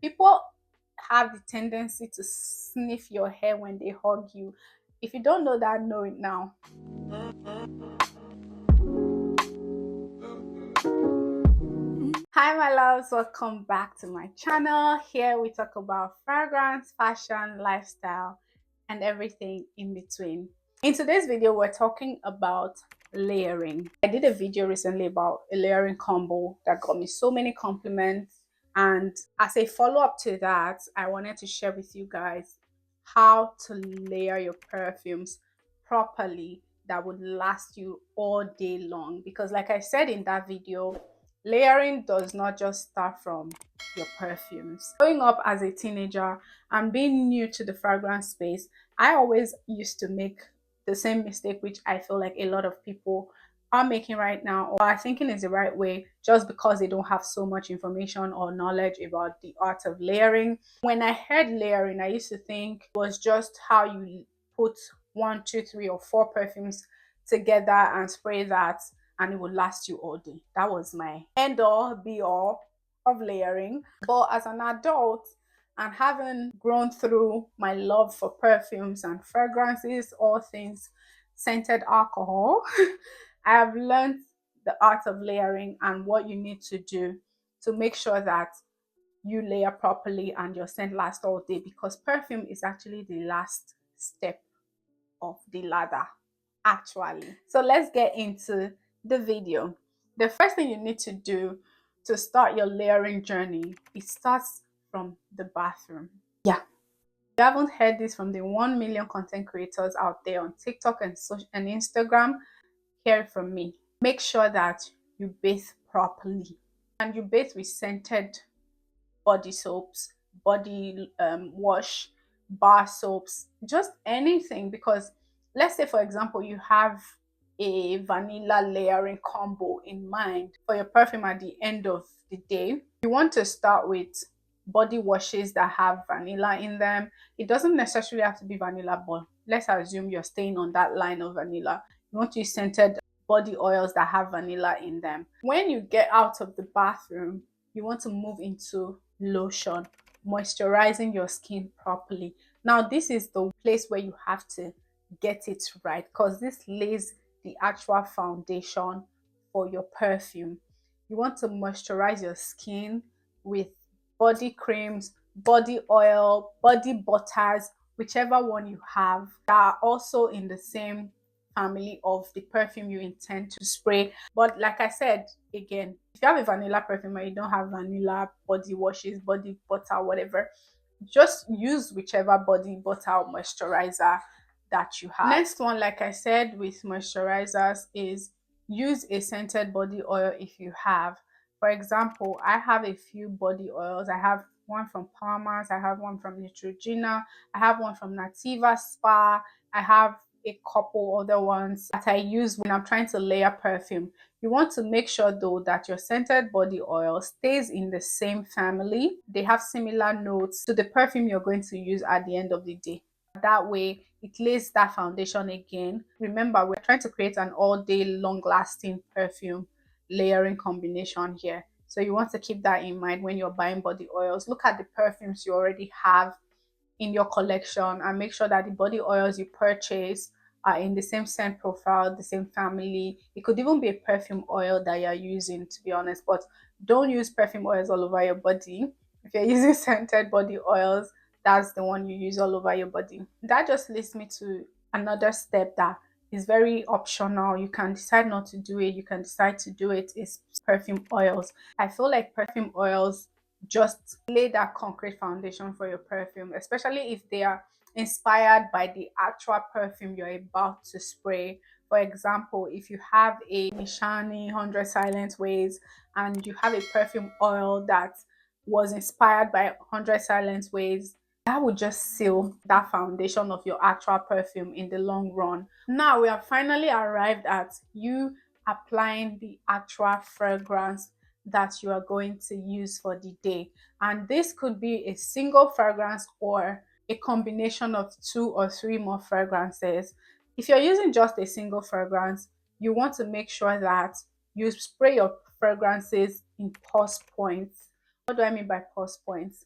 People have the tendency to sniff your hair when they hug you. If you don't know that, know it now. Hi my loves, welcome back to my channel. Here we talk about fragrance, fashion, lifestyle, and everything in between. In today's video, we're talking about layering. I did a video recently about a layering combo that got me so many compliments, and as a follow-up to that, I wanted to share with you guys how to layer your perfumes properly that would last you all day long. Because like I said in that video, layering does not just start from your perfumes. Growing up as a teenager and being new to the fragrance space, I always used to make the same mistake, which I feel like a lot of people are making right now, or are thinking is the right way, just because they don't have so much information or knowledge about the art of layering. When I heard layering, I used to think it was just how you put one, two, three, or four perfumes together and spray that, and it would last you all day. That was my end all be all of layering. But as an adult, and having grown through my love for perfumes and fragrances, all things scented alcohol, I have learned the art of layering and what you need to do to make sure that you layer properly and your scent lasts all day, because perfume is actually the last step of the ladder actually. So let's get into the video. The first thing you need to do to start your layering journey, it starts from the bathroom. Yeah. If you haven't heard this from the 1 million content creators out there on TikTok and Instagram, hear it from me. Make sure that you bathe properly, and you bathe with scented body soaps, body wash, bar soaps, just anything. Because let's say, for example, you have a vanilla layering combo in mind for your perfume at the end of the day. You want to start with body washes that have vanilla in them. It doesn't necessarily have to be vanilla, but let's assume you're staying on that line of vanilla. You want to use scented body oils that have vanilla in them. When you get out of the bathroom, you want to move into lotion, moisturizing your skin properly. Now, this is the place where you have to get it right, because this lays the actual foundation for your perfume. You want to moisturize your skin with body creams, body oil, body butters, whichever one you have, that are also in the same family of the perfume you intend to spray. But like I said, again, if you have a vanilla perfume and you don't have vanilla body washes, body butter, whatever, just use whichever body butter or moisturizer that you have. Next one, like I said, with moisturizers is use a scented body oil if you have. For example, I have a few body oils. I have one from Palmer's, I have one from Neutrogena, I have one from Nativa Spa, I have a couple other ones that I use when I'm trying to layer perfume. You want to make sure though that your scented body oil stays in the same family. They have similar notes to the perfume you're going to use at the end of the day. That way, it lays that foundation again. Remember, we're trying to create an all day long lasting perfume layering combination here. So you want to keep that in mind when you're buying body oils. Look at the perfumes you already have in your collection and make sure that the body oils you purchase are in the same scent profile, the same family. It could even be a perfume oil that you're using, to be honest, but don't use perfume oils all over your body. If you're using scented body oils, that's the one you use all over your body. That just leads me to another step that is very optional. You can decide not to do it, you can decide to do it. Is perfume oils. I feel like perfume oils just lay that concrete foundation for your perfume, especially if they are inspired by the actual perfume you're about to spray. For example, if you have a Nishani 100 Silent Ways and you have a perfume oil that was inspired by 100 Silent Ways, that would just seal that foundation of your actual perfume in the long run. Now we have finally arrived at you applying the actual fragrance that you are going to use for the day. And this could be a single fragrance or a combination of 2 or 3 more fragrances. If you're using just a single fragrance, you want to make sure that you spray your fragrances in pause points. What do I mean by pause points?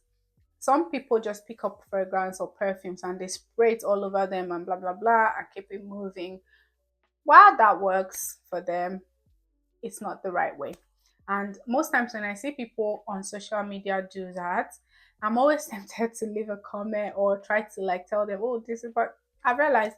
Some people just pick up fragrance or perfumes and they spray it all over them and blah blah blah and keep it moving. While that works for them, it's not the right way. And most times when I see people on social media do that, I'm always tempted to leave a comment or try to like tell them, oh, this is, but I've realized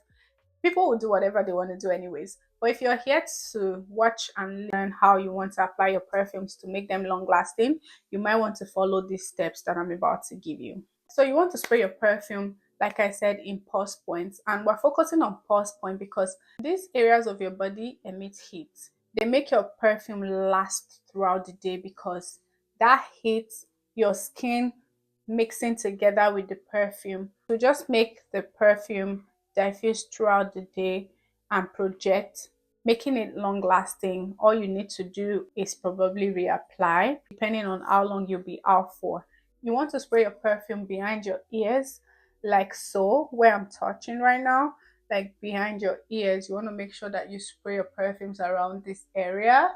people will do whatever they want to do anyways. But if you're here to watch and learn how you want to apply your perfumes to make them long lasting, you might want to follow these steps that I'm about to give you. So you want to spray your perfume, like I said, in pulse points. And we're focusing on pulse point because these areas of your body emit heat. They make your perfume last throughout the day because that heat, your skin mixing together with the perfume to just make the perfume diffuse throughout the day and project, making it long lasting. All you need to do is probably reapply depending on how long you'll be out for. You want to spray your perfume behind your ears, like so, where I'm touching right now, like behind your ears. You want to make sure that you spray your perfumes around this area.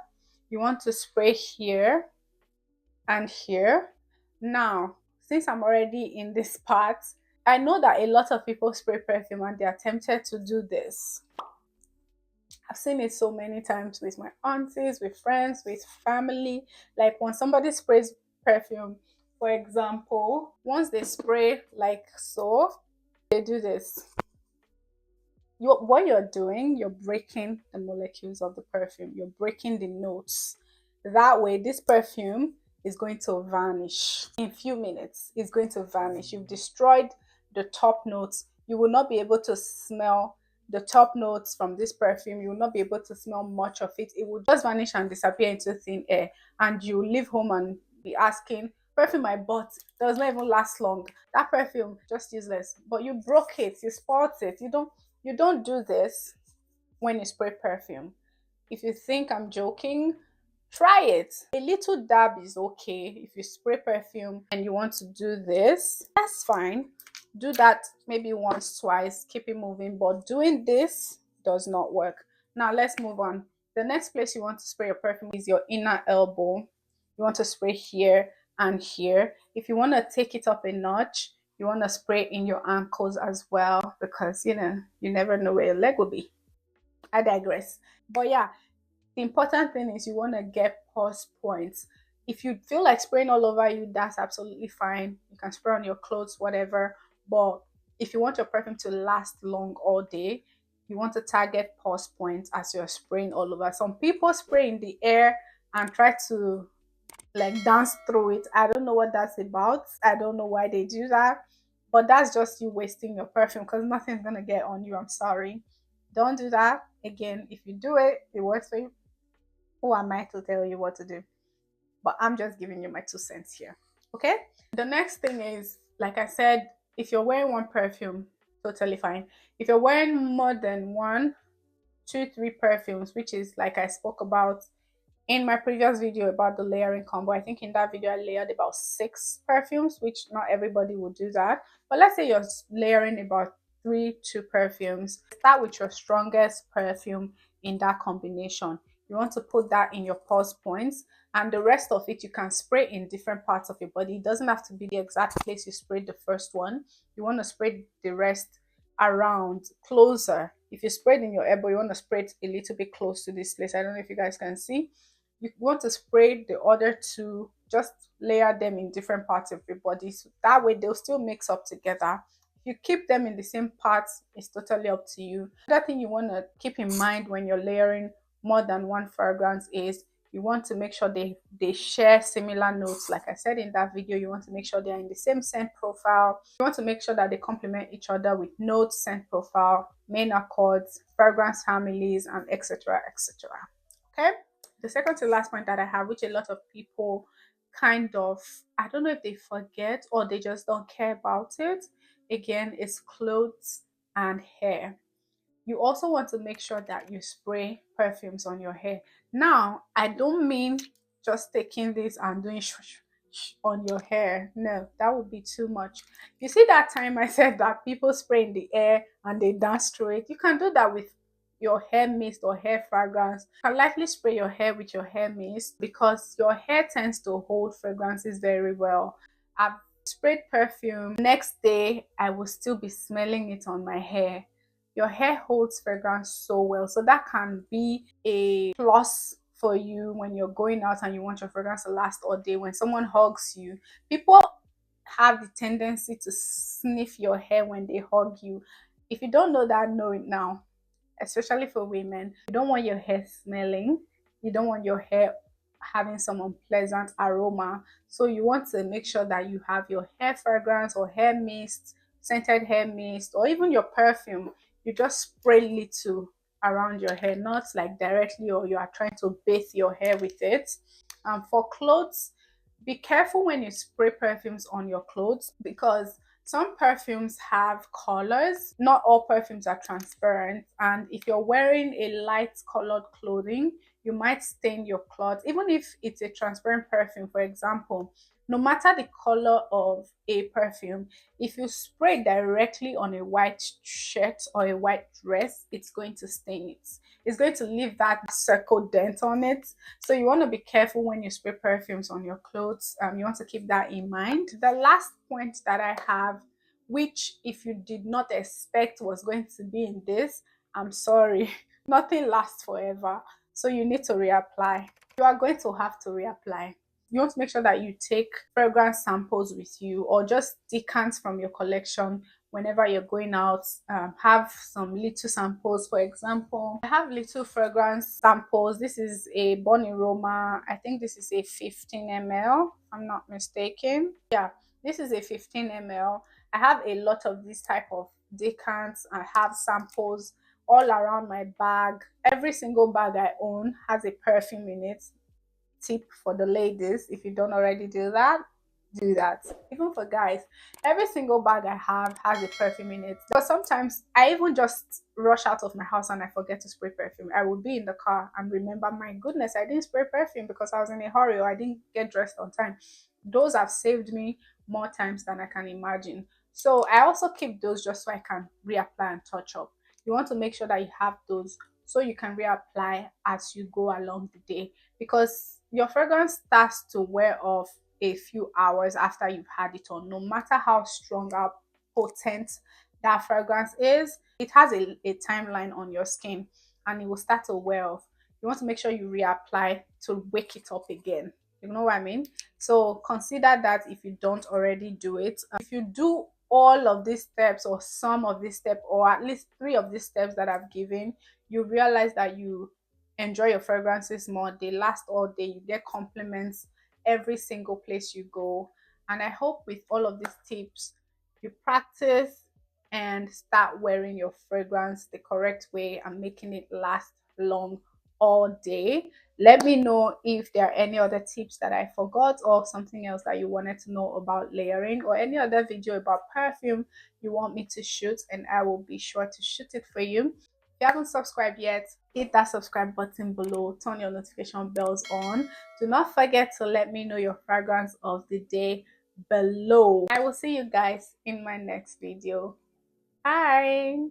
You want to spray here and here. Now, since I'm already in this part, I know that a lot of people spray perfume and they are tempted to do this. I've seen it so many times with my aunties, with friends, with family. Like when somebody sprays perfume, for example, once they spray like so, they do this. What you're doing, you're breaking the molecules of the perfume, you're breaking the notes. That way, this perfume is going to vanish in a few minutes. It's going to vanish. You've destroyed the top notes. You will not be able to smell the top notes from this perfume. You will not be able to smell much of it. It will just vanish and disappear into thin air. And you leave home and be asking, perfume I bought does not even last long. That perfume just useless. But you broke it, you spoiled it. You don't do this when you spray perfume. If you think I'm joking, try it. A little dab is okay. If you spray perfume and you want to do this, that's fine. Do that maybe once, twice, keep it moving. But doing this does not work. Now let's move on. The next place you want to spray your perfume is your inner elbow. You want to spray here and here. If you want to take it up a notch, you want to spray in your ankles as well because you never know where your leg will be. I digress. But yeah, the important thing is you want to get pulse points. If you feel like spraying all over you, that's absolutely fine. You can spray on your clothes, whatever. But if you want your perfume to last long all day, you want to target pulse points as you're spraying all over. Some people spray in the air and try to like dance through it. I don't know what that's about. I don't know why they do that. But that's just you wasting your perfume because nothing's gonna get on you. I'm sorry. Don't do that. Again, if you do it, it works for you. Who am I to tell you what to do? But I'm just giving you my 2 cents here. Okay? The next thing is, like I said, if you're wearing one perfume, totally fine. If you're wearing more than one, two, three perfumes, which is like I spoke about in my previous video about the layering combo, I think in that video I layered about 6 perfumes, which not everybody will do that. But let's say you're layering about 3 2 perfumes. Start with your strongest perfume in that combination. You want to put that in your pulse points, and the rest of it you can spray in different parts of your body. It doesn't have to be the exact place you sprayed the first one. You want to spray the rest around closer. If you sprayed in your elbow, you want to spray it a little bit close to this place. I don't know if you guys can see. You want to spray the other two, just layer them in different parts of your body. So that way they'll still mix up together. If you keep them in the same parts, it's totally up to you. Another thing you want to keep in mind when you're layering more than one fragrance is you want to make sure they share similar notes. Like I said in that video, you want to make sure they're in the same scent profile. You want to make sure that they complement each other with notes, scent profile, main accords, fragrance families, and etc. etc. Okay. The second to last point that I have, which a lot of people kind of, I don't know if they forget or they just don't care about it, again, is clothes and hair. You also want to make sure that you spray perfumes on your hair. Now, I don't mean just taking this and doing on your hair. No, that would be too much. You see that time I said that people spray in the air and they dance through it? You can do that with your hair mist or hair fragrance. You can likely spray your hair with your hair mist because your hair tends to hold fragrances very well. I've sprayed perfume, next day I will still be smelling it on my hair. Your hair holds fragrance so well, so that can be a plus for you when you're going out and you want your fragrance to last all day. When someone hugs you, people have the tendency to sniff your hair when they hug you. If you don't know that, know it now. Especially for women, you don't want your hair smelling, you don't want your hair having some unpleasant aroma. So you want to make sure that you have your hair fragrance or hair mist, scented hair mist, or even your perfume. You just spray little around your hair, not like directly, or you are trying to bathe your hair with it. For clothes, be careful when you spray perfumes on your clothes, because some perfumes have colors. Not all perfumes are transparent, and if you're wearing a light colored clothing, you might stain your cloth. Even if it's a transparent perfume, for example, no matter the color of a perfume, if you spray directly on a white shirt or a white dress, it's going to stain it. It's going to leave that circle dent on it. So you want to be careful when you spray perfumes on your clothes. You want to keep that in mind. The last point that I have, which if you did not expect was going to be in this, I'm sorry, nothing lasts forever. So you need to reapply. You are going to have to reapply. You want to make sure that you take fragrance samples with you, or just decants from your collection whenever you're going out. Have some little samples. For example, I have little fragrance samples. This is a Bon Aroma. I think this is a 15 ml, if I'm not mistaken. Yeah, this is a 15 ml. I have a lot of this type of decants. I have samples all around my bag. Every single bag I own has a perfume in it. Tip for the ladies, if you don't already do that, do that. Even for guys, every single bag I have has a perfume in it. But sometimes I even just rush out of my house and I forget to spray perfume. I will be in the car and remember, my goodness, I didn't spray perfume because I was in a hurry, or I didn't get dressed on time. Those have saved me more times than I can imagine. So I also keep those just so I can reapply and touch up. You want to make sure that you have those so you can reapply as you go along the day, because your fragrance starts to wear off a few hours after you've had it on. No matter how strong or potent that fragrance is, it has a timeline on your skin, and it will start to wear off. You want to make sure you reapply to wake it up again. You know what I mean? So consider that if you don't already do it. If you do all of these steps, or some of these steps, or at least three of these steps that I've given, you realize that you enjoy your fragrances more. They last all day. You get compliments every single place you go. And I hope with all of these tips, you practice and start wearing your fragrance the correct way and making it last long all day. Let me know if there are any other tips that I forgot, or something else that you wanted to know about layering, or any other video about perfume you want me to shoot, and I will be sure to shoot it for you. If you haven't subscribed yet, hit that subscribe button below, turn your notification bells on. Do not forget to let me know your fragrance of the day below. I will see you guys in my next video. Bye.